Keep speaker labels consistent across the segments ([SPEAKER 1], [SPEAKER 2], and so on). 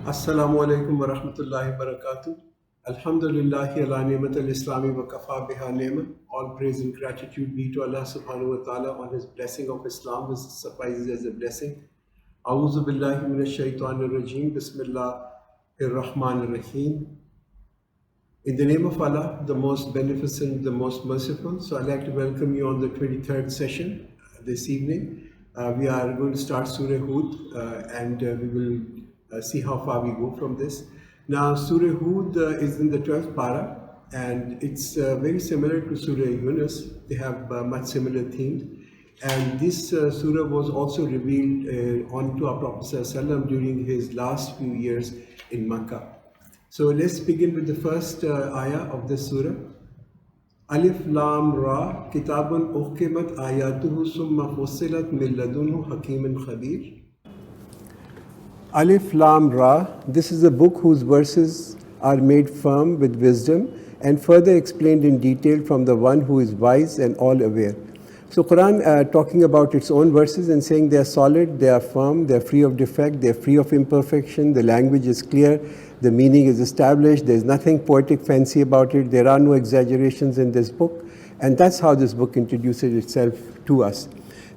[SPEAKER 1] Assalamu alaikum wa rahmatullahi wa barakatuh. Alhamdulillahi ala ni'mat al-Islami wa kafa biha ni'mat. All praise and gratitude be to Allah subhanahu wa ta'ala on his blessing of Islam, which suffices as a blessing. A'udhu billahi minash shaitanir rajim. Bismillahir rahmanir rahim. In the name of Allah, the most beneficent, the most merciful. So I'd like to welcome you on the 23rd session this evening. We are going to start Surah Hud and we will see how far we go from this. Now, Surah Hud is in the 12th para and it's very similar to Surah Yunus. They have much similar themes. And this surah was also revealed onto our Prophet ﷺ during his last few years in Makkah. So let's begin with the first ayah of this surah. Alif Lam Ra Kitabun Uhkimat Ayatuhu Summa Fussilat Min Ladunhu Hakimin Khabir. Alif Lam Ra, this is a book whose verses are made firm with wisdom and further explained in detail from the one who is wise and all aware. So Quran talking about its own verses and saying they are solid, they are firm, they are free of defect, they are free of imperfection, the language is clear, the meaning is established, there is nothing poetic fancy about it, there are no exaggerations in this book, and that's how this book introduces itself to us.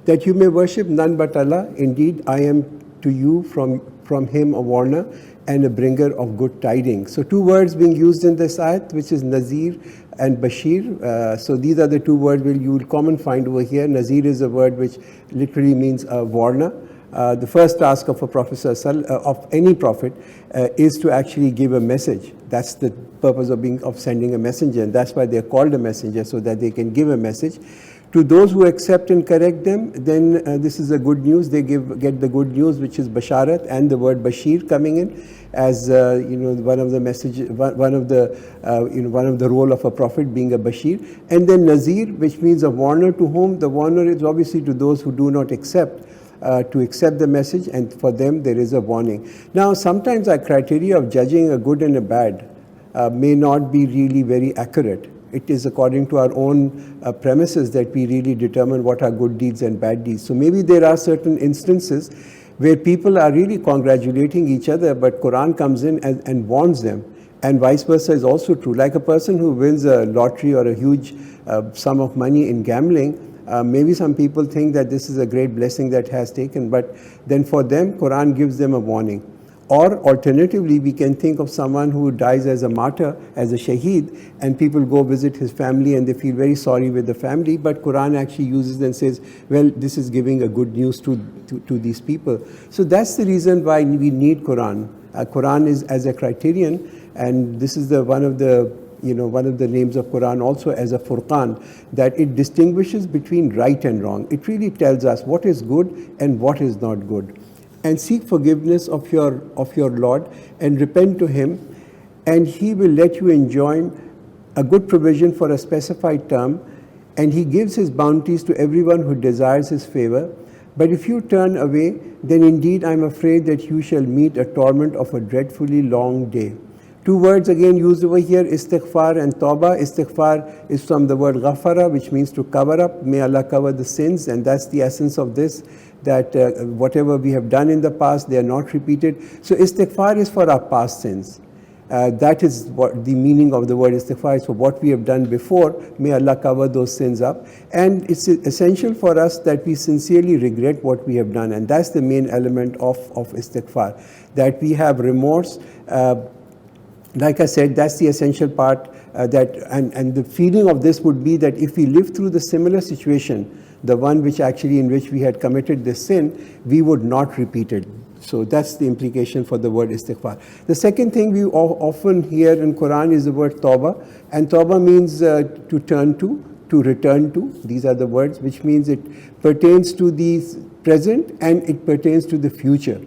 [SPEAKER 1] That you may worship none but Allah, indeed I am to you from him a warner and a bringer of good tidings. So two words being used in this ayat, which is Nazir and Bashir. So these are the two words you will common find over here. Nazir is a word which literally means a warner. The first task of a prophet, of any prophet, is to actually give a message. That's the purpose of sending a messenger, and that's why they are called a messenger, so that they can give a message. To those who accept and correct them, then this is a good news. They get the good news, which is basharat, and the word bashir coming in as one of the message, one of the role of a prophet being a bashir, and then nazir, which means a warner. To whom the warner is obviously to those who do not accept. To accept the message, and for them there is a warning. Now, sometimes our criteria of judging a good and a bad may not be really very accurate. It is according to our own premises that we really determine what are good deeds and bad deeds. So maybe there are certain instances where people are really congratulating each other, but Quran comes in and warns them. And vice versa is also true. Like a person who wins a lottery or a huge sum of money in gambling, maybe some people think that this is a great blessing that has taken, but then for them, Quran gives them a warning. Or alternatively, we can think of someone who dies as a martyr, as a shaheed, and people go visit his family and they feel very sorry with the family, but Quran actually uses and says, well, this is giving a good news to these people. So that's the reason why we need Quran. Quran is as a criterion, and this is one of the names of Quran also as a Furqan, that it distinguishes between right and wrong. It really tells us what is good and what is not good. And seek forgiveness of your Lord and repent to him, and he will let you enjoy a good provision for a specified term, and he gives his bounties to everyone who desires his favor. But if you turn away, then indeed I am afraid that you shall meet a torment of a dreadfully long day. Two words again used over here, istighfar and tawbah. Istighfar is from the word ghafara, which means to cover up. May Allah cover the sins, and that's the essence of this, that whatever we have done in the past, they are not repeated. So istighfar is for our past sins. That is what the meaning of the word istighfar is, for what we have done before. May Allah cover those sins up. And it's essential for us that we sincerely regret what we have done, and that's the main element of istighfar, that we have remorse. Like I said, that's the essential part, and the feeling of this would be that if we live through the similar situation, the one in which we had committed this sin, we would not repeat it. So that's the implication for the word istighfar. The second thing we often hear in Quran is the word tawbah, and tawbah means to turn to return to. These are the words, which means it pertains to the present and it pertains to the future.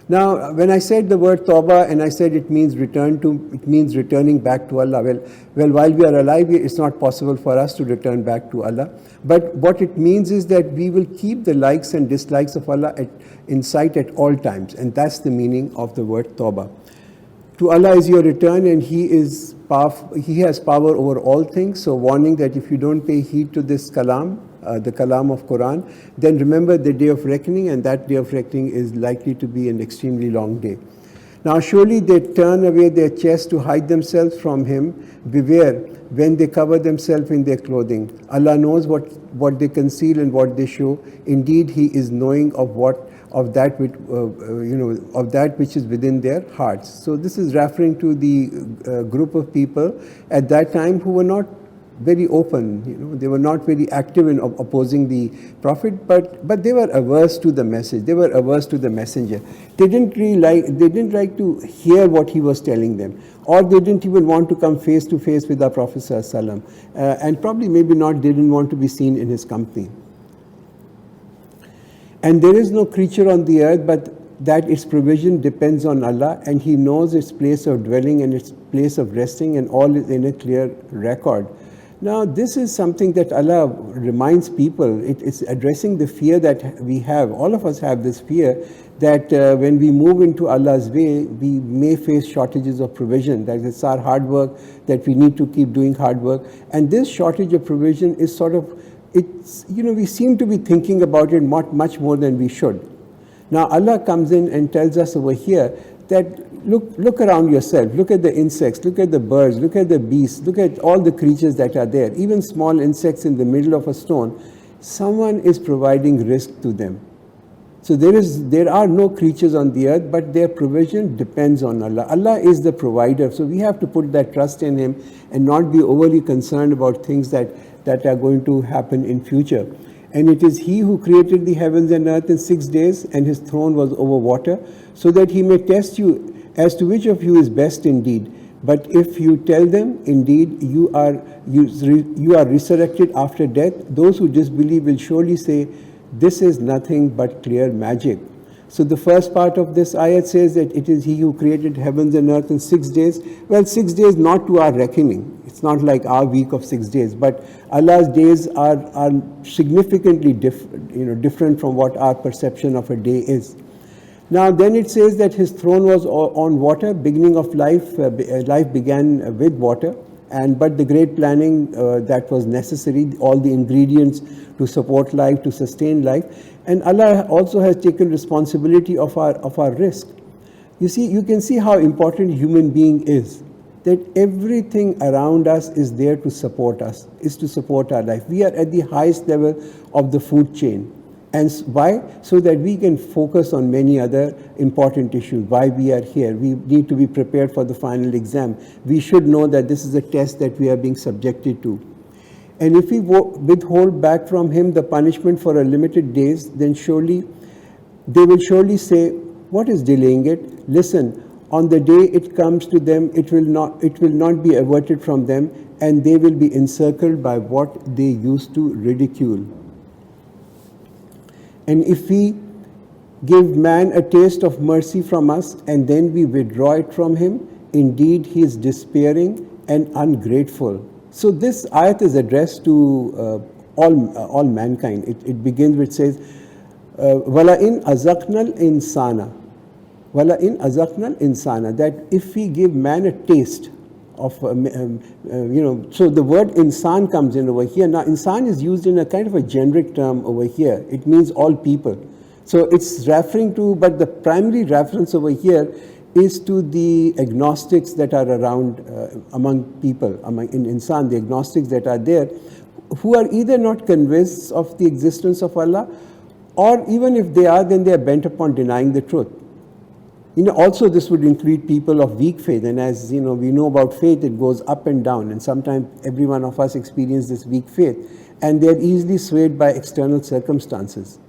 [SPEAKER 1] Now, when I said the word tawbah and I said it means returning back to Allah, well, while we are alive, it's not possible for us to return back to Allah. But what it means is that we will keep the likes and dislikes of Allah in sight at all times, and that's the meaning of the word tawbah. To Allah is your return, and He has power over all things. So warning that if you don't pay heed to this kalam, the kalam of Quran, then remember the day of reckoning, and that day of reckoning is likely to be an extremely long day. Now surely they turn away their chests to hide themselves from him. Beware when they cover themselves in their clothing. Allah knows what they conceal and what they show. Indeed, He is knowing of that which is within their hearts. So this is referring to the group of people at that time who were not very open, they were not very active in opposing the Prophet, but they were averse to the message. They were averse to the messenger. They didn't like to hear what he was telling them, or they didn't even want to come face to face with our Prophet ﷺ, and probably maybe not didn't want to be seen in his company. And there is no creature on the earth but that its provision depends on Allah, and He knows its place of dwelling and its place of resting, and all is in a clear record. Now, this is something that Allah reminds people. It's addressing the fear that we have. All of us have this fear that when we move into Allah's way, we may face shortages of provision. That it's our hard work, that we need to keep doing hard work. And this shortage of provision is we seem to be thinking about it much more than we should. Now, Allah comes in and tells us over here that look around yourself, look at the insects, look at the birds, look at the beasts, look at all the creatures that are there, even small insects in the middle of a stone. Someone is providing risk to them. So there are no creatures on the earth, but their provision depends on Allah. Allah is the provider, so we have to put that trust in Him and not be overly concerned about things that are going to happen in future. And it is He who created the heavens and earth in 6 days, and His throne was over water, so that He may test you as to which of you is best indeed. But if you tell them, indeed you are resurrected after death, those who disbelieve will surely say, this is nothing but clear magic. So the first part of this ayat says that it is He who created heavens and earth in 6 days. Well, 6 days not to our reckoning. It's not like our week of 6 days, but Allah's days are significantly different from what our perception of a day is. Now then it says that His throne was on water, beginning of life. Life began with water, but the great planning that was necessary, all the ingredients to support life, to sustain life. And Allah also has taken responsibility of our risk. You see, you can see how important human being is, that everything around us is there to support us, is to support our life. We are at the highest level of the food chain. And why? So that we can focus on many other important issues. Why we are here. We need to be prepared for the final exam. We should know that this is a test that we are being subjected to. And if we withhold back from Him the punishment for a limited days, then they will surely say, what is delaying it? Listen, on the day it comes to them, it will not be averted from them, and they will be encircled by what they used to ridicule. And if we give man a taste of mercy from us and then we withdraw it from him, indeed he is despairing and ungrateful. So this ayat is addressed to all mankind. It begins with, says, Wala in azaknal insana. Wala in azaknal insana. That if we give man a taste of, so the word insan comes in over here. Now, insan is used in a kind of a generic term over here. It means all people. So it's referring to, but the primary reference over here is to the agnostics that are around among people, in insan, the agnostics that are there, who are either not convinced of the existence of Allah, or even if they are, then they are bent upon denying the truth. Also this would include people of weak faith, and as we know about faith, it goes up and down, and sometimes every one of us experiences this weak faith, and they are easily swayed by external circumstances.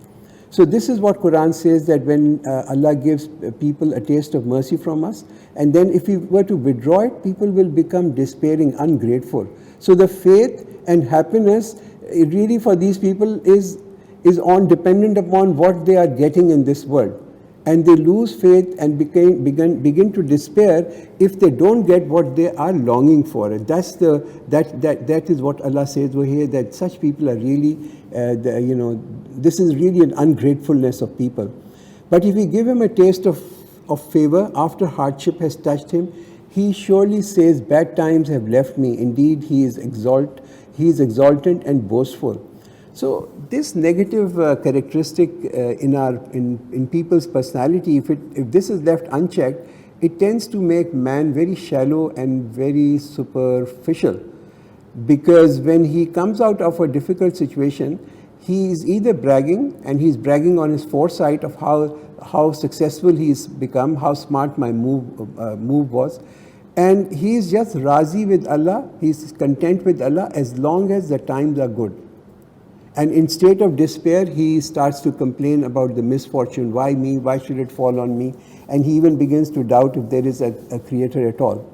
[SPEAKER 1] So this is what Quran says, that when Allah gives people a taste of mercy from us, and then if we were to withdraw it, people will become despairing, ungrateful. So the faith and happiness really for these people is dependent upon what they are getting in this world. And they lose faith and begin to despair if they don't get what they are longing for. And that is what Allah says over here, that such people are really, this is really an ungratefulness of people. But if we give him a taste of favor after hardship has touched him, he surely says, bad times have left me. Indeed, he is exultant and boastful. So this negative characteristic in people's personality, if this is left unchecked, it tends to make man very shallow and very superficial. Because when he comes out of a difficult situation, he is either bragging, and he's bragging on his foresight of how successful he's become, how smart my move was, and he is just razi with Allah, he's content with Allah as long as the times are good. And in state of despair, he starts to complain about the misfortune. Why me? Why should it fall on me? And he even begins to doubt if there is a creator at all.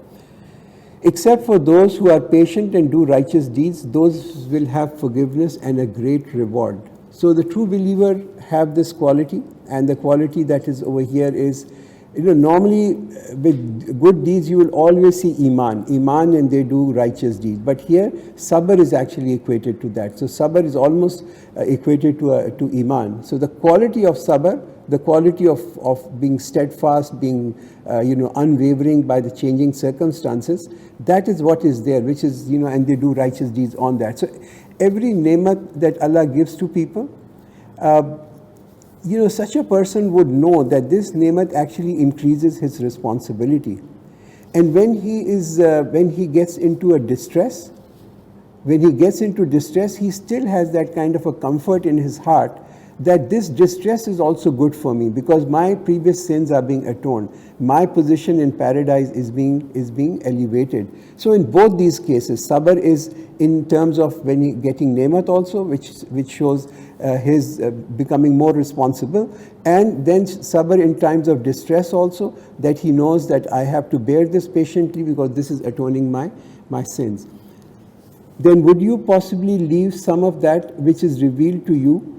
[SPEAKER 1] Except for those who are patient and do righteous deeds, those will have forgiveness and a great reward. So the true believer have this quality, and the quality that is over here is, normally with good deeds you will always see iman, and they do righteous deeds. But here sabr is actually equated to that. So sabr is almost equated to iman. So the quality of sabr, the quality of being steadfast, being unwavering by the changing circumstances, that is what is there, which is, and they do righteous deeds on that. So every nemat that Allah gives to people, such a person would know that this nemat actually increases his responsibility. And when he gets into a distress, he still has that kind of a comfort in his heart that this distress is also good for me, because my previous sins are being atoned. My position in paradise is being elevated. So in both these cases, sabr is in terms of when he getting nemat also, which shows his becoming more responsible, and then sabr in times of distress also, that he knows that I have to bear this patiently because this is atoning my sins. Then would you possibly leave some of that which is revealed to you?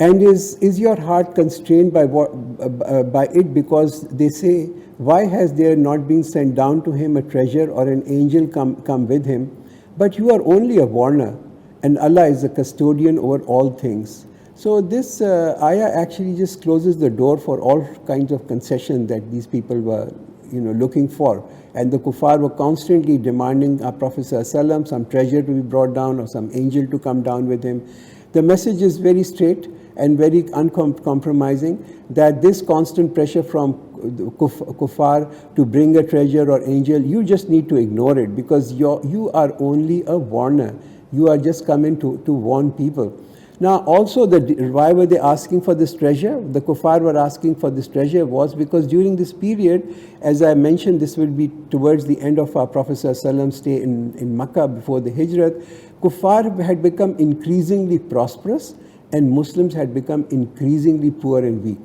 [SPEAKER 1] And is your heart constrained by it, because they say, why has there not been sent down to him a treasure or an angel come with him? But you are only a warner, and Allah is the custodian over all things. So this ayah actually just closes the door for all kinds of concession that these people were looking for. And the kuffar were constantly demanding our Prophet ﷺ some treasure to be brought down or some angel to come down with him. The message is very straight and very uncompromising, that this constant pressure from kuffar to bring a treasure or angel, you just need to ignore it, because you are only a warner. You are just coming to warn people. Now also, why were they asking for this treasure? The kuffar were asking for this treasure was because during this period, as I mentioned, this will be towards the end of our Prophet ﷺ stay in Makkah before the Hijrat, kuffar had become increasingly prosperous, and Muslims had become increasingly poor and weak.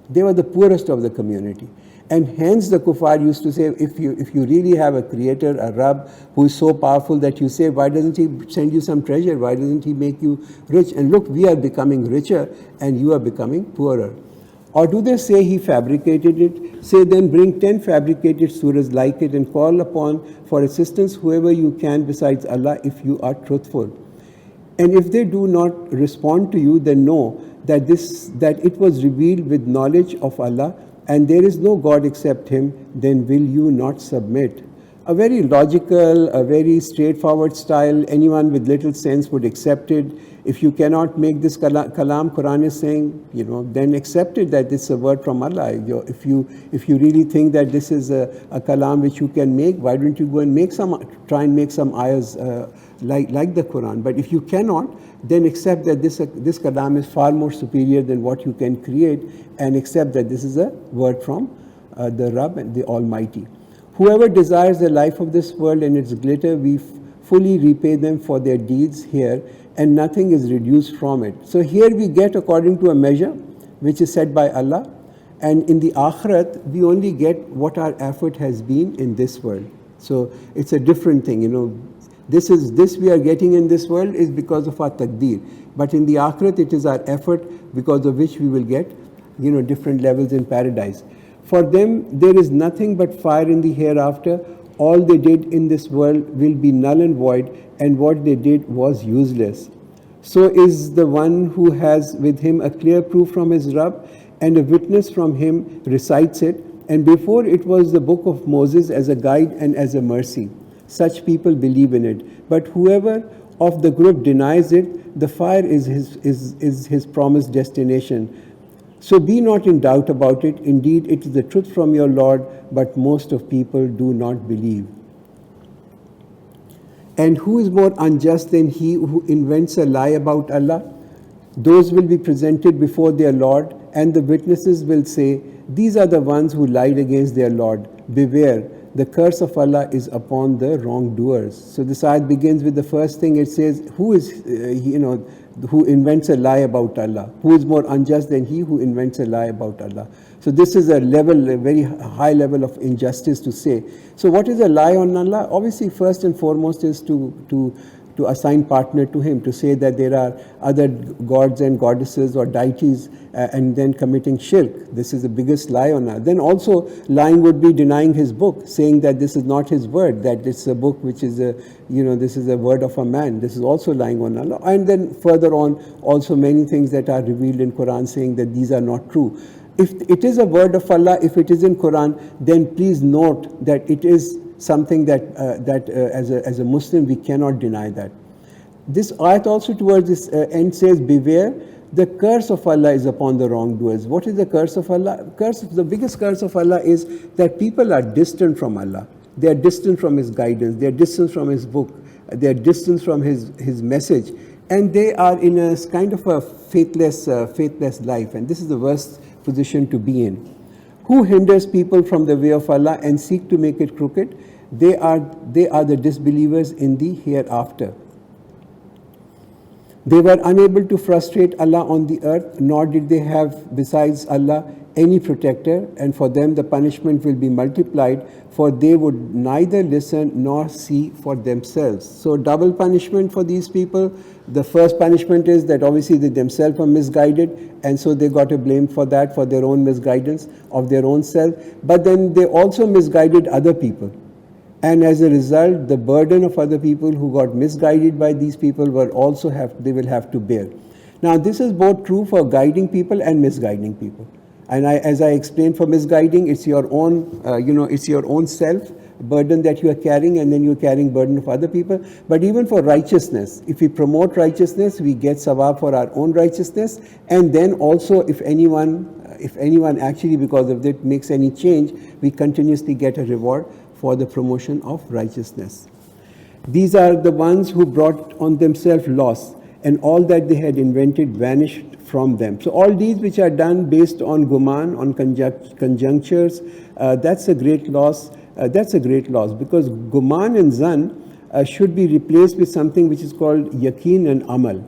[SPEAKER 1] They were the poorest of the community. And hence the kuffar used to say, if you really have a creator, a Rabb, who is so powerful that you say, why doesn't he send you some treasure? Why doesn't he make you rich? And look, we are becoming richer and you are becoming poorer. Or do they say he fabricated it? Say, then bring 10 fabricated surahs like it and call upon for assistance whoever you can besides Allah if you are truthful. And if they do not respond to you, then know that it was revealed with knowledge of Allah, and there is no God except Him, then will you not submit? A very logical, a very straightforward style. Anyone with little sense would accept it. If you cannot make this kalam, Quran is saying, then accept it that this is a word from Allah. If you really think that this is a kalam which you can make, why don't you go and try and make some ayahs like the Quran? But if you cannot, then accept that this kalam is far more superior than what you can create, and accept that this is a word from the Rabb and the Almighty. Whoever desires the life of this world and its glitter, we fully repay them for their deeds here, and nothing is reduced from it. So here we get according to a measure which is set by Allah, and in the Akhirat we only get what our effort has been in this world. So it's a different thing, This we are getting in this world is because of our taqdeer, but in the Akhirat it is our effort because of which we will get different levels in paradise. For them there is nothing but fire in the hereafter. All they did in this world will be null and void, and what they did was useless. So is the one who has with him a clear proof from his Rabb, and a witness from him recites it, and before it was the book of Moses as a guide and as a mercy. Such people believe in it. But whoever of the group denies it, the fire is his promised destination. So be not in doubt about it. Indeed, it is the truth from your Lord, but most of people do not believe. And who is more unjust than he who invents a lie about Allah? Those will be presented before their Lord, and the witnesses will say, these are the ones who lied against their Lord. Beware, the curse of Allah is upon the wrongdoers. So this ayat begins with the first thing. It says, who is, who invents a lie about Allah? Who is more unjust than he who invents a lie about Allah? So this is a very high level of injustice to say. So what is a lie on Allah? Obviously, first and foremost is to assign partner to him, to say that there are other gods and goddesses or deities, and then committing shirk. This is the biggest lie on Allah. Then also lying would be denying his book, saying that this is not his word, that it's a book which is this is a word of a man. This is also lying on Allah. And then further on, also many things that are revealed in Quran saying that these are not true. If it is a word of Allah, if it is in Quran, then please note that it is something that as a Muslim we cannot deny that. This ayat also towards this end says, beware, the curse of Allah is upon the wrongdoers. What is the curse of Allah? The biggest curse of Allah is that people are distant from Allah. They are distant from His guidance. They are distant from His book. They are distant from His message. And they are in a kind of a faithless life. And this is the worst position to be in. Who hinders people from the way of Allah and seek to make it crooked? They are the disbelievers in the hereafter. They were unable to frustrate Allah on the earth, nor did they have besides Allah any protector, and for them the punishment will be multiplied, for they would neither listen nor see for themselves. So double punishment for these people. The first punishment is that obviously they themselves are misguided, and so they got a blame for that, for their own misguidance of their own self. But then they also misguided other people. And as a result, the burden of other people who got misguided by these people will have to bear. Now, this is both true for guiding people and misguiding people. And as I explained, for misguiding, it's your own, it's your own self burden that you are carrying, and then you're carrying burden of other people. But even for righteousness, if we promote righteousness, we get sawab for our own righteousness. And then also, if anyone actually because of that makes any change, we continuously get a reward for the promotion of righteousness. These are the ones who brought on themselves loss, and all that they had invented vanished from them. So all these which are done based on guman, on conjunctures, that's a great loss. That's a great loss, because guman and zan should be replaced with something which is called yaqeen and amal.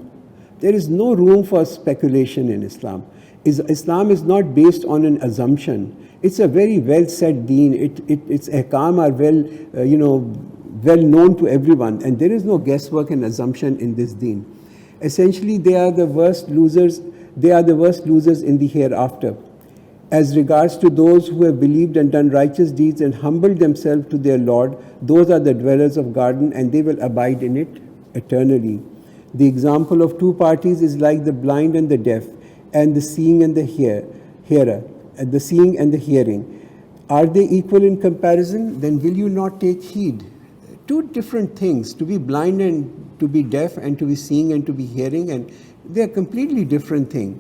[SPEAKER 1] There is no room for speculation in Islam. Islam is not based on an assumption. It's a very well set deen. Its ahkam are well known to everyone, and there is no guesswork and assumption in this deen. Essentially, they are the worst losers. They are the worst losers in the hereafter. As regards to those who have believed and done righteous deeds and humbled themselves to their Lord, those are the dwellers of garden, and they will abide in it eternally. The example of two parties is like the blind and the deaf, and the seeing and the hearer, the seeing and the hearing. Are they equal in comparison? Then will you not take heed? Two different things, to be blind and to be deaf, and to be seeing and to be hearing, and they are completely different things.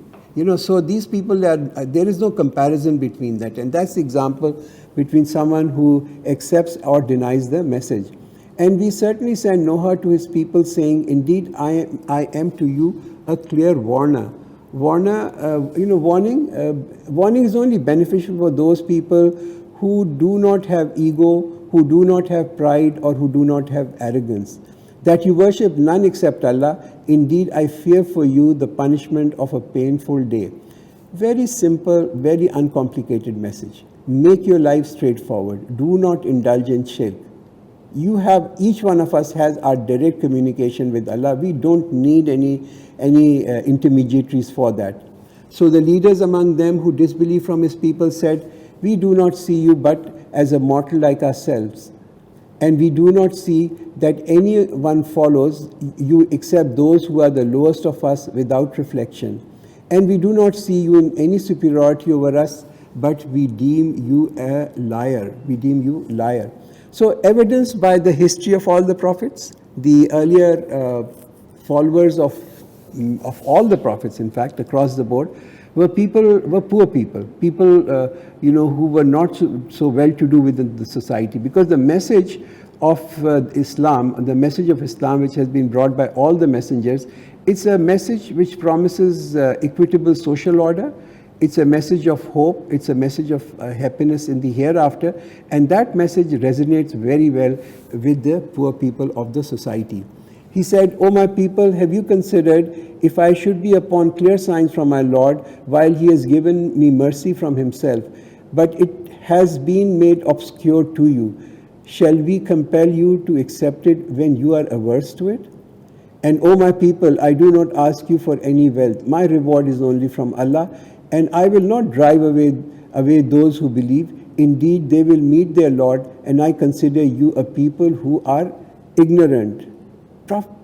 [SPEAKER 1] So these people, there is no comparison between that, and that's the example between someone who accepts or denies the message. And we certainly send Noah to his people, saying, indeed, I am to you a clear warner. Warning is only beneficial for those people who do not have ego, who do not have pride, or who do not have arrogance. That you worship none except Allah. Indeed, I fear for you the punishment of a painful day. Very simple, very uncomplicated message. Make your life straightforward. Do not indulge in shirk. Each one of us has our direct communication with Allah. We don't need any intermediaries for that. So the leaders among them who disbelieved from his people said, we do not see you but as a mortal like ourselves. And we do not see that anyone follows you except those who are the lowest of us without reflection. And we do not see you in any superiority over us, but we deem you a liar. We deem you liar. So evidenced by the history of all the prophets, the earlier followers of all the prophets, in fact, across the board, were poor people who were not so well to do within the society, because the message of Islam, the message of Islam which has been brought by all the messengers, it's a message which promises equitable social order. It's a message of hope. It's a message of happiness in the hereafter, and that message resonates very well with the poor people of the society. He said, "O my people, have you considered, if I should be upon clear signs from my Lord, while he has given me mercy from himself, but it has been made obscure to you, shall we compel you to accept it when you are averse to it? And O my people, I do not ask you for any wealth. My reward is only from Allah, and I will not drive away those who believe. Indeed, they will meet their Lord, and I consider you a people who are ignorant."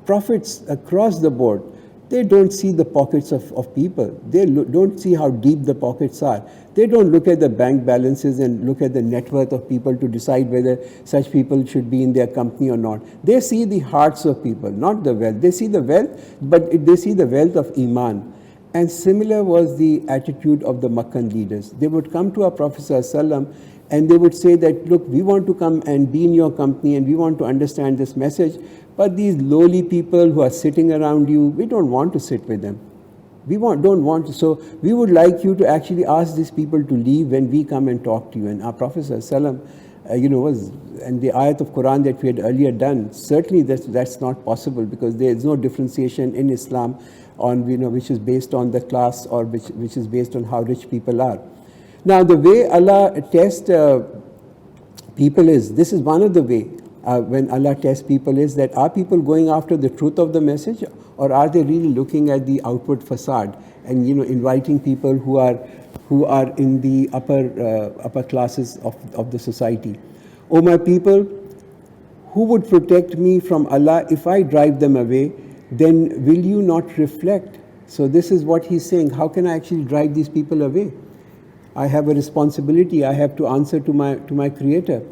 [SPEAKER 1] Prophets across the board, they don't see the pockets of people. They don't see how deep the pockets are. They don't look at the bank balances and look at the net worth of people to decide whether such people should be in their company or not. They see the hearts of people, not the wealth. They see the wealth, but they see the wealth of Iman. And similar was the attitude of the Makkan leaders. They would come to our Prophet ﷺ and they would say that, look, we want to come and be in your company and we want to understand this message, but these lowly people who are sitting around you, we don't want to sit with them. Don't want to. So we would like you to actually ask these people to leave when we come and talk to you. And our Prophet ﷺ, was, and the ayat of Quran that we had earlier done, certainly that's not possible, because there is no differentiation in Islam on, which is based on the class or which is based on how rich people are. Now, the way Allah tests people this is one of the way when Allah tests people, is that are people going after the truth of the message, or are they really looking at the outward facade and inviting people who are in the upper classes of the society? O my people, who would protect me from Allah if I drive them away? Then will you not reflect? So this is what he's saying. How can I actually drive these people away? I have a responsibility. I have to answer to my Creator.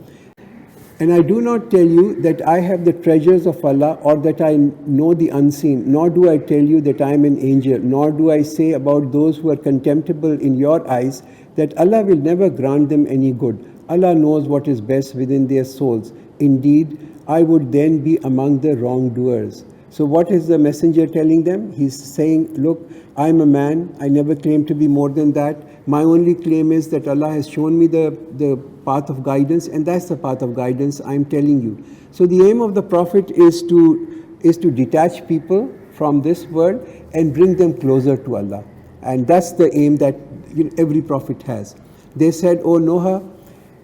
[SPEAKER 1] And I do not tell you that I have the treasures of Allah, or that I know the unseen, nor do I tell you that I am an angel, nor do I say about those who are contemptible in your eyes that Allah will never grant them any good. Allah knows what is best within their souls. Indeed, I would then be among the wrongdoers. So what is the messenger telling them? He's saying, look, I'm a man. I never claim to be more than that. My only claim is that Allah has shown me the path of guidance, and that's the path of guidance I'm telling you. So the aim of the Prophet is to detach people from this world and bring them closer to Allah. And that's the aim that every Prophet has. They said, "O Noah,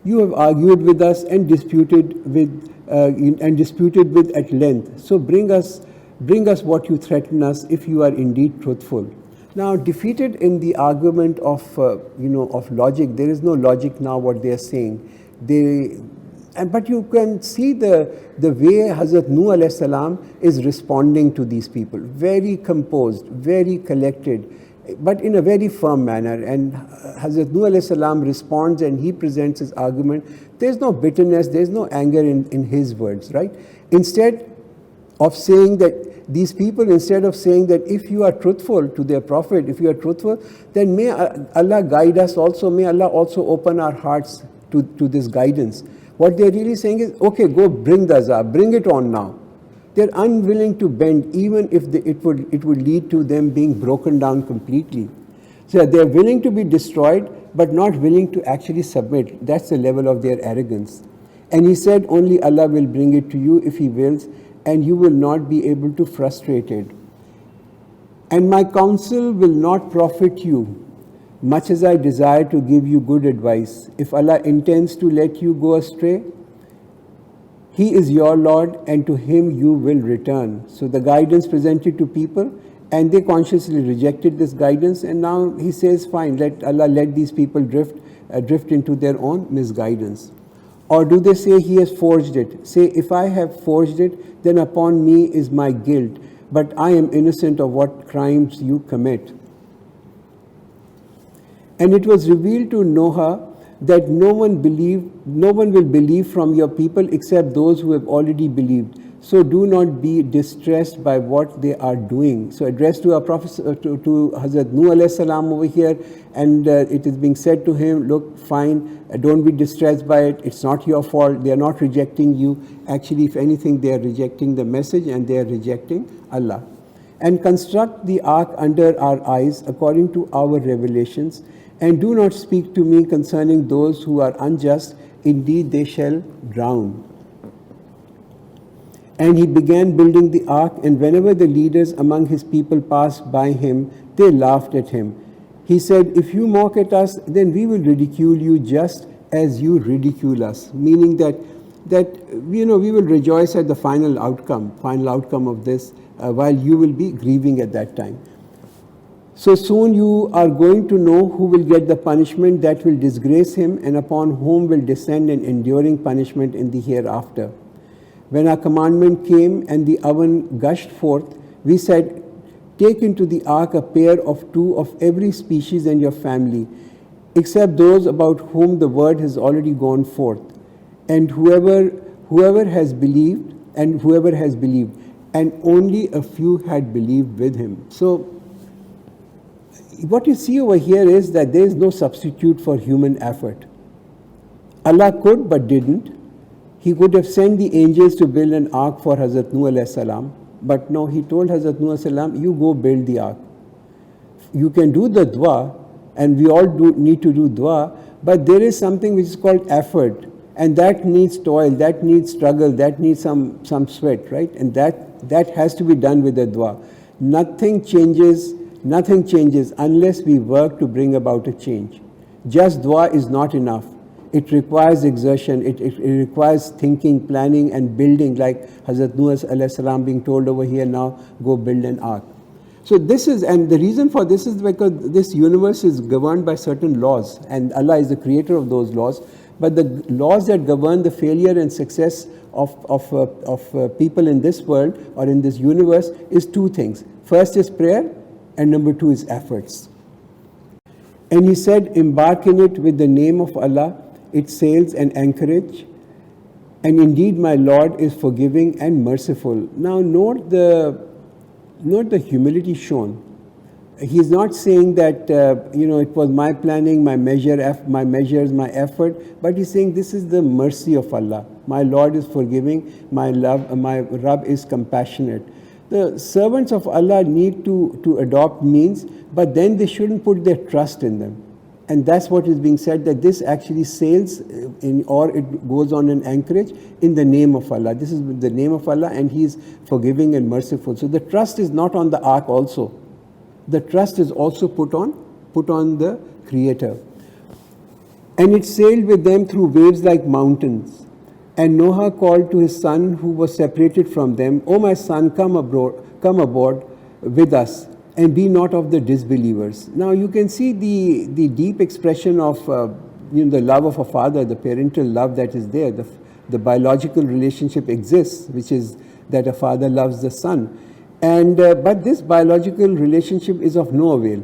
[SPEAKER 1] you have argued with us and disputed with at length. So bring us what you threaten us, if you are indeed truthful." Now, defeated in the argument of logic, there is no logic now what they are saying. But you can see the way Hazrat Nuh alayhi salam is responding to these people. Very composed, very collected, but in a very firm manner. And Hazrat Nuh alayhi salam responds and he presents his argument. There's no bitterness, there's no anger in his words, right? Instead of saying that, these people, instead of saying that if you are truthful to their Prophet, if you are truthful, then may Allah guide us also, may Allah also open our hearts to this guidance. What they're really saying is, okay, go bring the azab, bring it on now. They're unwilling to bend, even if it would lead to them being broken down completely. So they're willing to be destroyed, but not willing to actually submit. That's the level of their arrogance. And he said, only Allah will bring it to you if He wills, and you will not be able to frustrate it. And my counsel will not profit you, much as I desire to give you good advice. If Allah intends to let you go astray, He is your Lord, and to Him you will return. So the guidance presented to people, and they consciously rejected this guidance, and now He says, fine, let Allah let these people drift into their own misguidance. Or do they say He has forged it? Say, if I have forged it, then upon me is my guilt, but I am innocent of what crimes you commit. And it was revealed to Noah that no one will believe from your people except those who have already believed. So do not be distressed by what they are doing. So addressed to our Prophet, to Hazrat Nuh alayhi salam over here, and it is being said to him, look, fine, don't be distressed by it. It's not your fault. They are not rejecting you. Actually, if anything, they are rejecting the message and they are rejecting Allah. And construct the ark under our eyes according to our revelations, and do not speak to me concerning those who are unjust. Indeed, they shall drown. And he began building the ark, and whenever the leaders among his people passed by him, they laughed at him. He said, if you mock at us, then we will ridicule you just as you ridicule us. Meaning that we will rejoice at the final outcome of this, while you will be grieving at that time. So soon you are going to know who will get the punishment that will disgrace him, and upon whom will descend an enduring punishment in the hereafter. When our commandment came and the oven gushed forth, we said, take into the ark a pair of two of every species and your family, except those about whom the word has already gone forth, and whoever has believed, and only a few had believed with him. So what you see over here is that there is no substitute for human effort. Allah could but didn't. He could have sent the angels to build an ark for Hazrat Nuh alayhi salam, but no, he told Hazrat Nuh alayhi salam, you go build the ark. You can do the dua, and we all need to do dua, but there is something which is called effort, and that needs toil, that needs struggle, that needs some sweat, right? And that has to be done with the dua. Nothing changes unless we work to bring about a change. Just dua is not enough. It requires exertion, it requires thinking, planning and building, like Hazrat Nuh alayhi salam being told over here, now go build an ark. So this is, and the reason for this is because this universe is governed by certain laws, and Allah is the creator of those laws. But the laws that govern the failure and success of people in this world or in this universe is two things. First is prayer, and number two is efforts. And he said, embark in it with the name of Allah, its sails and anchorage, and indeed my Lord is forgiving and merciful. Now note the humility shown. He's not saying that it was my planning, my measures, my effort, but he's saying this is the mercy of Allah. My Lord is forgiving, my Rabb is compassionate. The servants of Allah need to adopt means, but then they shouldn't put their trust in them. And that's what is being said, that this actually sails or it goes on an anchorage in the name of Allah. This is the name of Allah, and He is forgiving and merciful. So the trust is not on the ark also. The trust is also put on the Creator. And it sailed with them through waves like mountains. And Noah called to his son who was separated from them, O my son, come aboard with us, and be not of the disbelievers. Now you can see the deep expression of the love of a father, the parental love that is there. The biological relationship exists, which is that a father loves the son. And but this biological relationship is of no avail.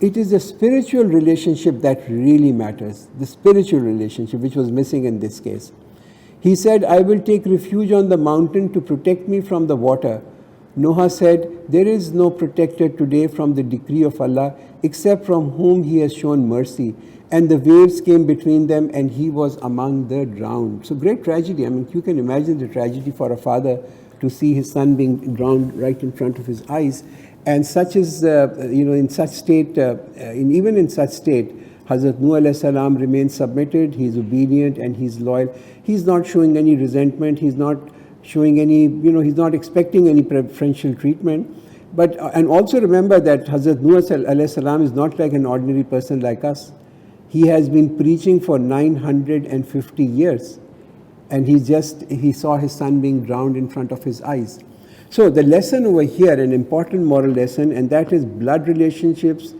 [SPEAKER 1] It is the spiritual relationship that really matters, the spiritual relationship which was missing in this case. He said, I will take refuge on the mountain to protect me from the water. Noah said, there is no protector today from the decree of Allah except from whom He has shown mercy. And the waves came between them, and he was among the drowned. So great tragedy. I mean, you can imagine the tragedy for a father to see his son being drowned right in front of his eyes. And such is, in such state, even in such state, Hazrat Nuh alayhi salam remains submitted, he's obedient and he's loyal. He's not showing any resentment, he's not showing any, he's not expecting any preferential treatment. But, and also remember that Hazrat Nuh alayhi salam is not like an ordinary person like us. He has been preaching for 950 years. And he saw his son being drowned in front of his eyes. So the lesson over here, an important moral lesson, and that is blood relationships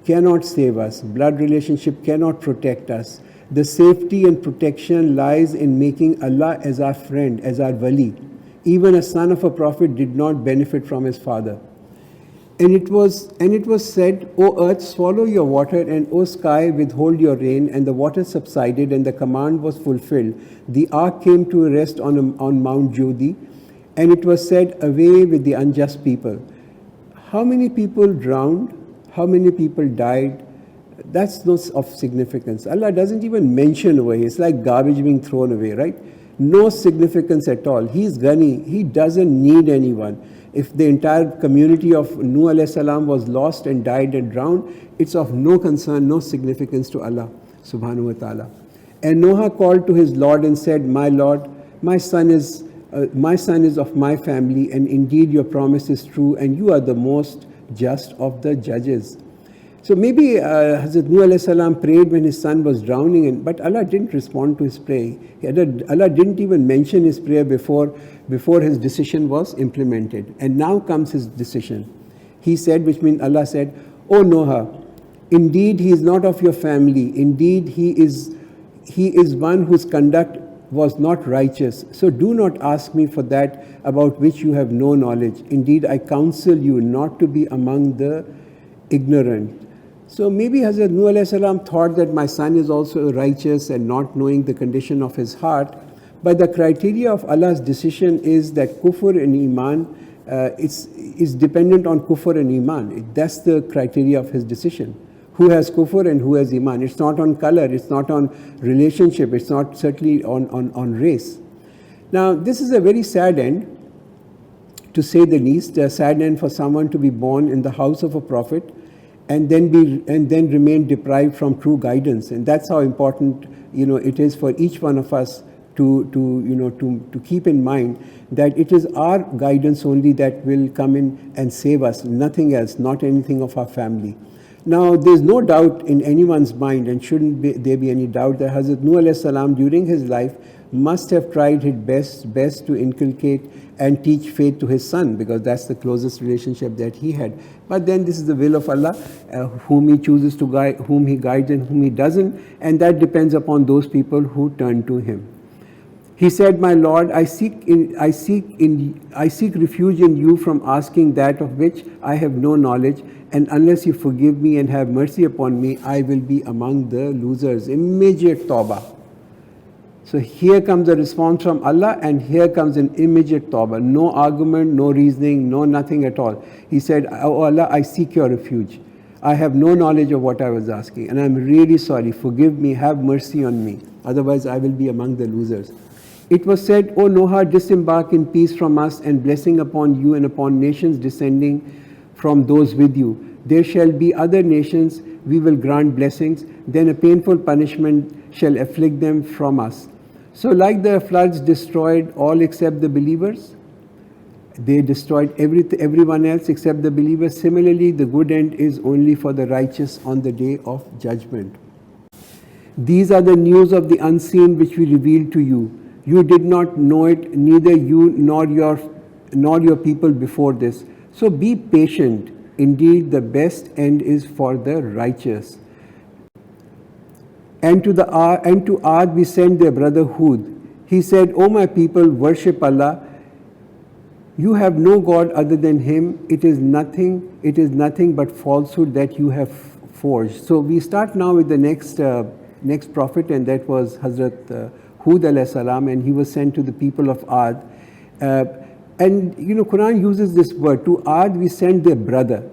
[SPEAKER 1] cannot save us. Blood relationship cannot protect us. The safety and protection lies in making Allah as our friend, as our wali. Even a son of a prophet did not benefit from his father. And it was said, O earth, swallow your water, and O sky, withhold your rain. And the water subsided, and the command was fulfilled. The ark came to rest on Mount Jodi, And it was said, away with the unjust people. How many people drowned? How many people died? That's not of significance. Allah doesn't even mention away. It's like garbage being thrown away, right? No significance at all. He's Ghani. He doesn't need anyone. If the entire community of Nuh alayhi salam was lost and died and drowned, it's of no concern, no significance to Allah subhanahu wa ta'ala. And Noah called to his Lord and said, my Lord, my son is of my family, and indeed your promise is true, and you are the most just of the judges. So maybe Hazrat Nuh alayhi salam prayed when his son was drowning, but Allah didn't respond to his prayer. Allah didn't even mention his prayer before his decision was implemented. And now comes his decision. He said, which means Allah said, O Noah, indeed he is not of your family. Indeed he is one whose conduct was not righteous. So do not ask me for that about which you have no knowledge. Indeed I counsel you not to be among the ignorant. So maybe Hazrat Nuh alayhi salam thought that my son is also righteous and not knowing the condition of his heart. But the criteria of Allah's decision is that kufr and iman is dependent on kufr and iman. That's the criteria of his decision. Who has kufr and who has iman. It's not on color, it's not on relationship, it's not certainly on race. Now this is a very sad end, to say the least, a sad end for someone to be born in the house of a prophet and then remain deprived from true guidance. And that's how important it is for each one of us to keep in mind that it is our guidance only that will come in and save us, nothing else, not anything of our family. Now, there's no doubt in anyone's mind, and shouldn't there be any doubt, that Hazrat Nuh alayhi salam during his life must have tried his best to inculcate and teach faith to his son, because that's the closest relationship that he had. But then this is the will of Allah, whom he chooses to guide, whom he guides and whom he doesn't, and that depends upon those people who turn to him. He said, my Lord, I seek refuge in you from asking that of which I have no knowledge, and unless you forgive me and have mercy upon me, I will be among the losers. Immediate tawbah. So here comes a response from Allah, and here comes an immediate tawbah. No argument, no reasoning, no nothing at all. He said, oh Allah, I seek your refuge. I have no knowledge of what I was asking, and I'm really sorry. Forgive me, have mercy on me. Otherwise, I will be among the losers. It was said, O Noah, disembark in peace from us, and blessing upon you and upon nations descending from those with you. There shall be other nations, we will grant blessings, then a painful punishment shall afflict them from us. So like the floods destroyed all except the believers, they destroyed everyone else except the believers. Similarly, the good end is only for the righteous on the day of judgment. These are the news of the unseen which we revealed to you. You did not know it, neither you nor your people before this. So be patient. Indeed, the best end is for the righteous. And to Ad we sent their brother Hud. He said, O my people, worship Allah. You have no God other than Him. It is nothing but falsehood that you have forged. So we start now with the next prophet, and that was Hazrat Hud alayhi salam, and he was sent to the people of Ad. And Quran uses this word, to Ad we sent their brother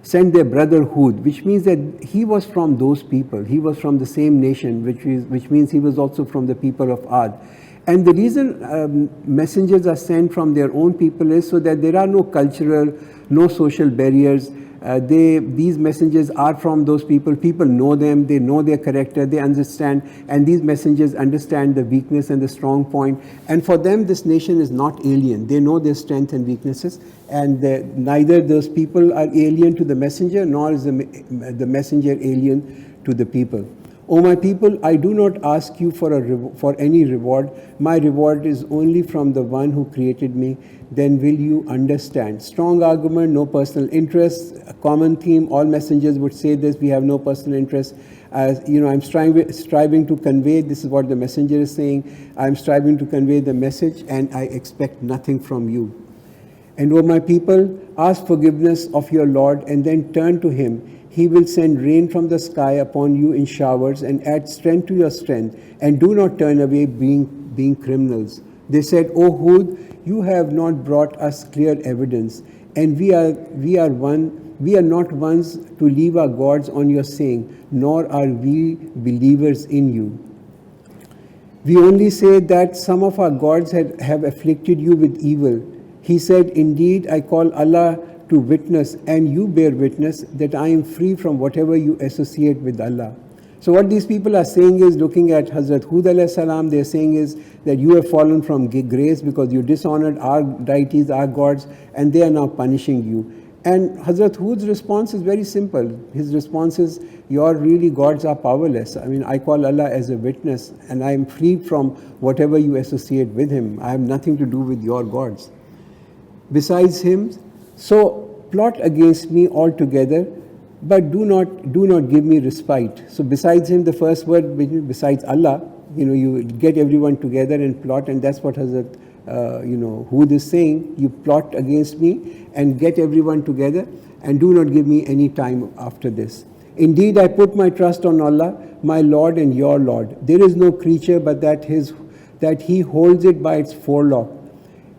[SPEAKER 1] Hud, which means that he was from those people. He was from the same nation, which means he was also from the people of Ad. And the reason messengers are sent from their own people is so that there are no cultural, no social barriers. These messengers are from those people. People know them, they know their character, they understand, and these messengers understand the weakness and the strong point. And for them, this nation is not alien. They know their strengths and weaknesses, and neither those people are alien to the messenger, nor is the messenger alien to the people. O my people, I do not ask you for any reward. My reward is only from the one who created me. Then will you understand? Strong argument, no personal interest, a common theme. All messengers would say this: we have no personal interest. I'm striving to convey. This is what the messenger is saying. I'm striving to convey the message, and I expect nothing from you. And O my people, ask forgiveness of your Lord, and then turn to Him. He will send rain from the sky upon you in showers and add strength to your strength, and do not turn away being criminals. They said, O Hud, you have not brought us clear evidence, and we are not ones to leave our gods on your saying, nor are we believers in you. We only say that some of our gods have afflicted you with evil. He said, indeed, I call Allah to witness, and you bear witness that I am free from whatever you associate with Allah. So what these people are saying is, looking at Hazrat Hud alayhi salam, they are saying is that you have fallen from grace because you dishonored our deities, our gods, and they are now punishing you. And Hazrat Hud's response is very simple. His response is, your really gods are powerless. I mean, I call Allah as a witness, and I am free from whatever you associate with him. I have nothing to do with your gods. Besides him, so plot against me altogether, but do not give me respite. So besides him, the first word, besides Allah, you get everyone together and plot, and that's what Hazrat Hud is saying. You plot against me and get everyone together, and do not give me any time after this. Indeed, I put my trust on Allah, my Lord and your Lord. There is no creature but that he holds it by its forelock.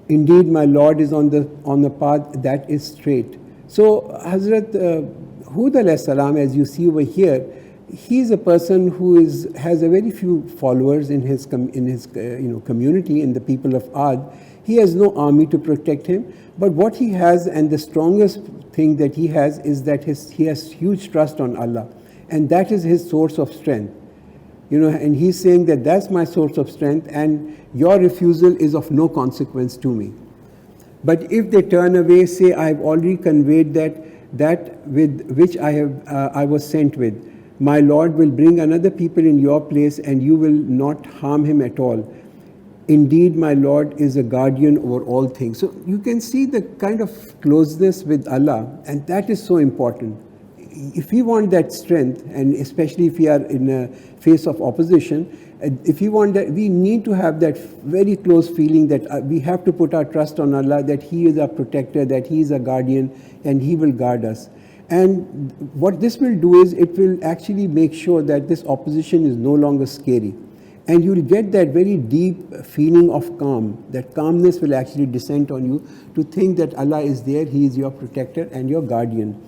[SPEAKER 1] Indeed, my Lord is on the path that is straight. So Hazrat Hud alayhi salam, as you see over here, he is a person who has a very few followers in his community, in the people of Ad. He has no army to protect him, but what he has, and the strongest thing that he has, is that he has huge trust on Allah, and that is his source of strength. And he's saying that that's my source of strength, and your refusal is of no consequence to me. But if they turn away, say, I have already conveyed that with which I was sent with. My Lord will bring another people in your place, and you will not harm him at all. Indeed, my Lord is a guardian over all things. So you can see the kind of closeness with Allah, and that is so important. If we want that strength, and especially if we are in a face of opposition, if we want that, we need to have that very close feeling that we have to put our trust on Allah, that He is our protector, that He is a guardian, and He will guard us. And what this will do is, it will actually make sure that this opposition is no longer scary. And you will get that very deep feeling of calm. That calmness will actually descend on you to think that Allah is there, He is your protector and your guardian.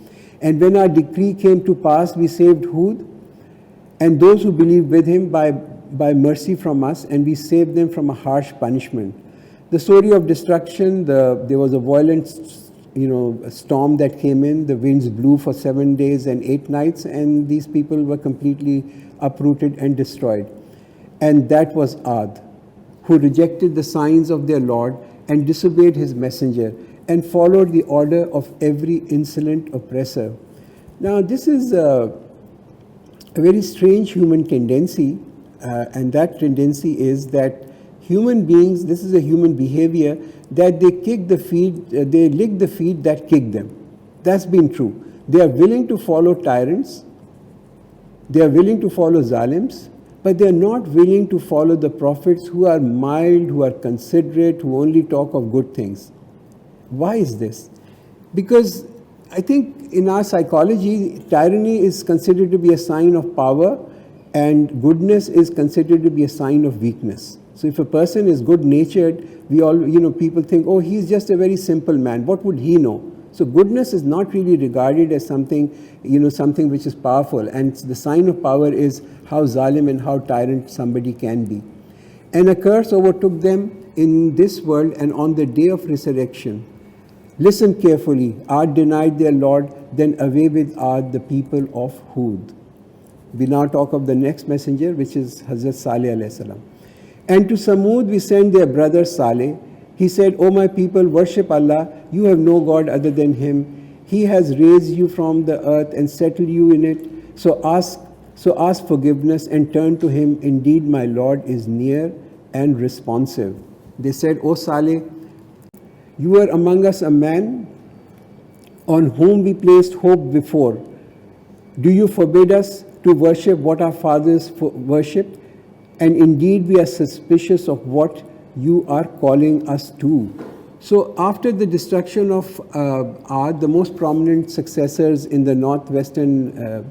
[SPEAKER 1] And when our decree came to pass, we saved Hud and those who believed with him by mercy from us, and we saved them from a harsh punishment. The story of destruction, there was a violent a storm that came in. The winds blew for 7 days and 8 nights, and these people were completely uprooted and destroyed. And that was Ad, who rejected the signs of their Lord and disobeyed his messenger and followed the order of every insolent oppressor. Now, this is a very strange human tendency, and that tendency is that human beings, this is a human behavior, that they lick the feet that kick them. That's been true. They are willing to follow tyrants, they are willing to follow zalims, but they are not willing to follow the prophets who are mild, who are considerate, who only talk of good things. Why is this? Because I think in our psychology, tyranny is considered to be a sign of power, and goodness is considered to be a sign of weakness. So if a person is good-natured, people think, oh, he's just a very simple man. What would he know? So goodness is not really regarded as something, something which is powerful. And the sign of power is how zalim and how tyrant somebody can be. And a curse overtook them in this world and on the day of resurrection. Listen carefully. Ad denied their Lord, then away with Ad the people of Hud. We now talk of the next messenger, which is Hazrat Saleh alayhi salam. And to Samud we sent their brother Saleh. He said, O my people, worship Allah. You have no God other than Him. He has raised you from the earth and settled you in it. So ask forgiveness and turn to Him. Indeed, my Lord is near and responsive. They said, O Saleh, you are among us a man on whom we placed hope before. Do you forbid us to worship what our fathers worshipped? And indeed, we are suspicious of what you are calling us to. So after the destruction of Ad, the most prominent successors in the northwestern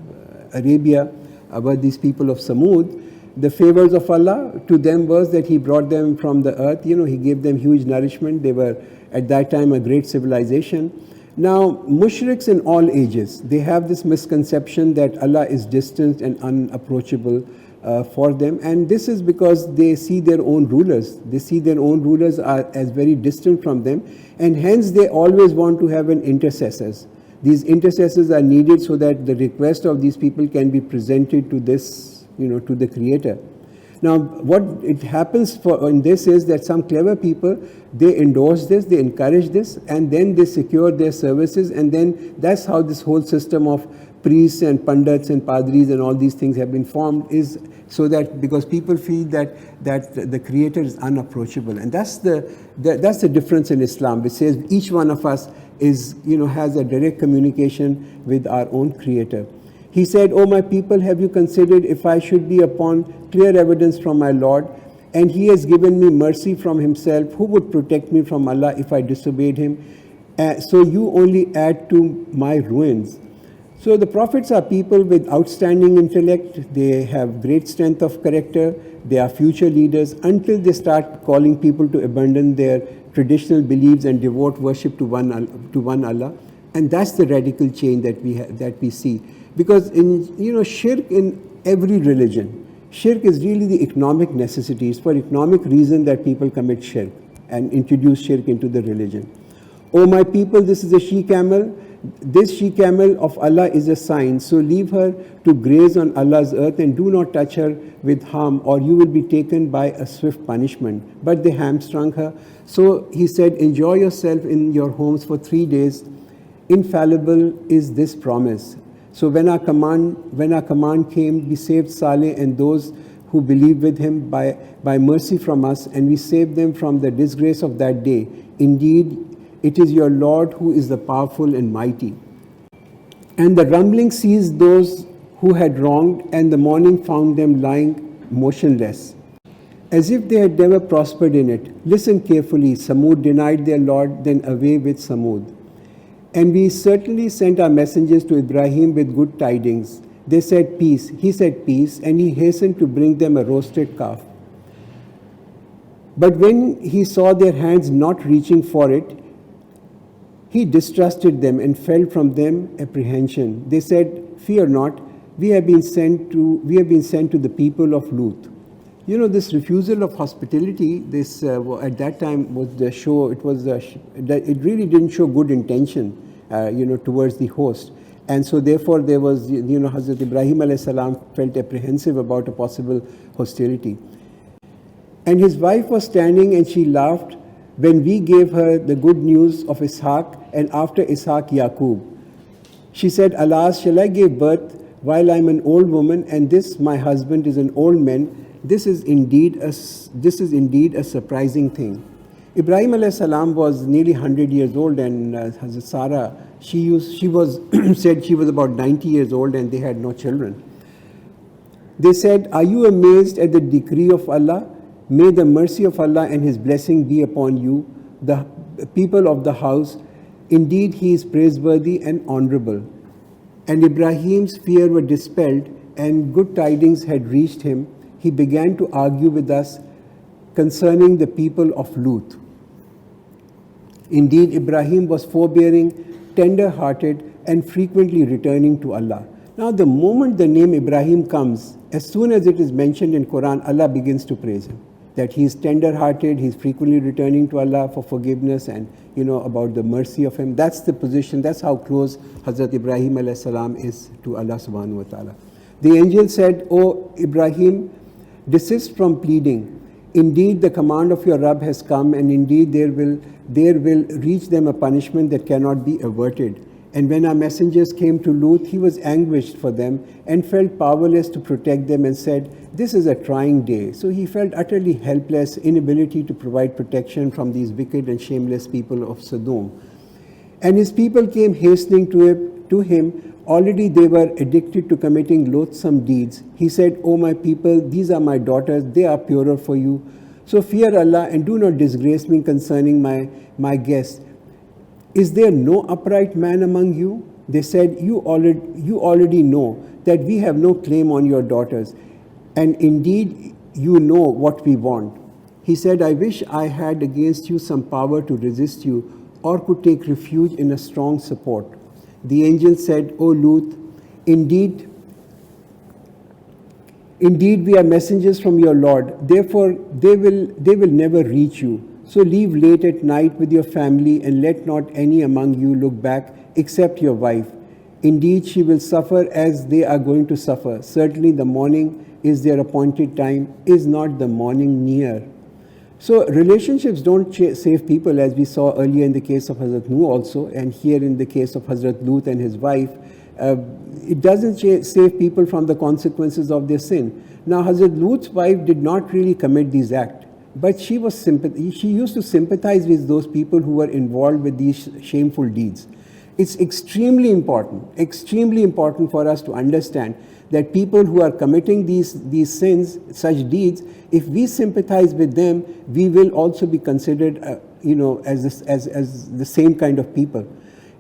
[SPEAKER 1] Arabia were these people of Samud. the favors of Allah to them was that He brought them from the earth. He gave them huge nourishment. They were at that time a great civilization. Now, mushriks in all ages, they have this misconception that Allah is distant and unapproachable for them, and this is because they see their own rulers. They see their own rulers as very distant from them, and hence they always want to have an intercessors. These intercessors are needed so that the request of these people can be presented to this, to the Creator. Now, what it happens in this is that some clever people, they endorse this, they encourage this, and then they secure their services, and then that's how this whole system of priests and pandits and padris and all these things have been formed, is so that because people feel that the Creator is unapproachable, and that's the difference in Islam, which says each one of us is has a direct communication with our own Creator. He said, "O my people, have you considered if I should be upon clear evidence from my Lord, and He has given me mercy from Himself, who would protect me from Allah if I disobeyed Him? So you only add to my ruins." So the prophets are people with outstanding intellect. They have great strength of character. They are future leaders until they start calling people to abandon their traditional beliefs and devote worship to one Allah. And that's the radical change that we see. Because in shirk in every religion, shirk is really the economic necessity. It's for economic reason that people commit shirk and introduce shirk into the religion. "O my people, this is a she-camel. This she-camel of Allah is a sign. So leave her to graze on Allah's earth and do not touch her with harm, or you will be taken by a swift punishment." But they hamstrung her. So he said, "Enjoy yourself in your homes for 3 days. Infallible is this promise." So when our command came, we saved Saleh and those who believed with him by mercy from us, and we saved them from the disgrace of that day. Indeed, it is your Lord who is the powerful and mighty. And the rumbling seized those who had wronged, and the morning found them lying motionless, as if they had never prospered in it. Listen carefully. Samud denied their Lord, then away with Samud. And we certainly sent our messengers to Ibrahim with good tidings. They said peace. He said peace, and he hastened to bring them a roasted calf. But when he saw their hands not reaching for it, he distrusted them and felt from them apprehension. They said, "Fear not, we have been sent to the people of Lut." This refusal of hospitality, this at that time was the show. It really didn't show good intention, towards the host, and so therefore there was, Hazrat Ibrahim alayhi salam felt apprehensive about a possible hostility. And his wife was standing, and she laughed when we gave her the good news of Ishaq, and after Ishaq, Yaqub. She said, "Alas, shall I give birth while I am an old woman, and this my husband is an old man? This is indeed a surprising thing." Ibrahim alayhi salam was nearly 100 years old, and Hazrat Sarah, she was said she was about 90 years old, and they had no children. They said, "Are you amazed at the decree of Allah? May the mercy of Allah and His blessing be upon you, the people of the house. Indeed, He is praiseworthy and honorable." And Ibrahim's fear were dispelled, and good tidings had reached him. He began to argue with us concerning the people of Lut. Indeed, Ibrahim was forbearing, tender-hearted, and frequently returning to Allah. Now, the moment the name Ibrahim comes, as soon as it is mentioned in Quran, Allah begins to praise him. That he is tender-hearted, he is frequently returning to Allah for forgiveness, and about the mercy of him. That's the position, that's how close Hazrat Ibrahim alayhi salam is to Allah subhanahu wa ta'ala. The angel said, "O Ibrahim, desist from pleading. Indeed, the command of your Rabb has come, and indeed there will reach them a punishment that cannot be averted." And when our messengers came to Lut, he was anguished for them and felt powerless to protect them, and said, "This is a trying day." So he felt utterly helpless, inability to provide protection from these wicked and shameless people of Sodom. And his people came hastening to him. Already they were addicted to committing loathsome deeds. He said, "O my people, these are my daughters, they are purer for you. So fear Allah and do not disgrace me concerning my guests. Is there no upright man among you?" They said, you already know that we have no claim on your daughters. and indeed you know what we want. He said, I wish I had against you some power to resist you, or could take refuge in a strong support. The angel said, O Lut, indeed, indeed we are messengers from your Lord, therefore they will never reach you. So leave late at night with your family, and let not any among you look back except your wife. Indeed, she will suffer as they are going to suffer. Certainly the morning is their appointed time. Is not the morning near? So relationships don't save people, as we saw earlier in the case of Hazrat Nuh also, and here in the case of Hazrat Lut and his wife. It doesn't save people from the consequences of their sin. Now, Hazrat Lut's wife did not really commit these acts, but she used to sympathize with those people who were involved with these shameful deeds. It's extremely important for us to understand that people who are committing these sins, such deeds, if we sympathize with them, we will also be considered, as the same kind of people.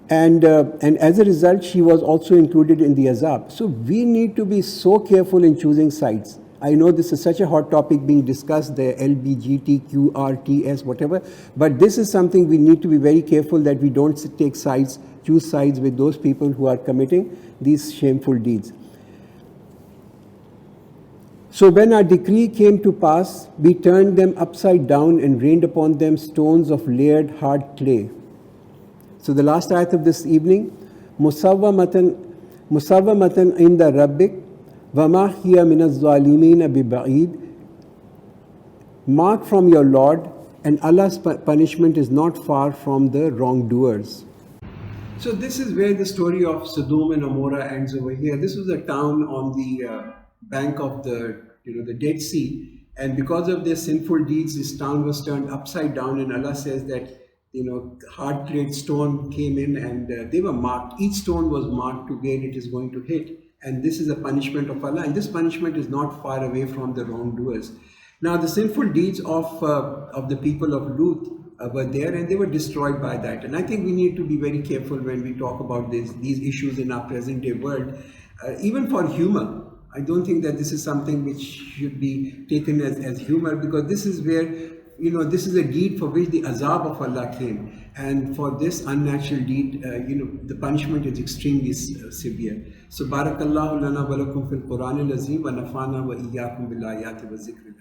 [SPEAKER 1] And as a result, she was also included in the azab. So we need to be so careful in choosing sides. I know this is such a hot topic being discussed, the LBGTQRTS, whatever, but this is something we need to be very careful that we don't choose sides with those people who are committing these shameful deeds. So when our decree came to pass, we turned them upside down and rained upon them stones of layered hard clay. So the last ayat of this evening, musawwamatan inda rabbik wama hiya min az-zalimin biba'id. Mark from your Lord, and Allah's punishment is not far from the wrongdoers. So this is where the story of Sodom and Gomorrah ends over here. This was a town on the bank of the Dead Sea, and because of their sinful deeds, this town was turned upside down. And Allah says that hard clay stone came in, and they were marked. Each stone was marked to where it is going to hit, and this is a punishment of Allah. And this punishment is not far away from the wrongdoers. Now, the sinful deeds of the people of Lut were there, and they were destroyed by that. And I think we need to be very careful when we talk about these issues in our present day world, even for humor. I don't think that this is something which should be taken as humor, because this is where, this is a deed for which the azab of Allah came. And for this unnatural deed, the punishment is extremely severe. So, barakallahu lana wa lakum fil Quran al-Azim wa nafana wa iyyakum bil ayati wa zikril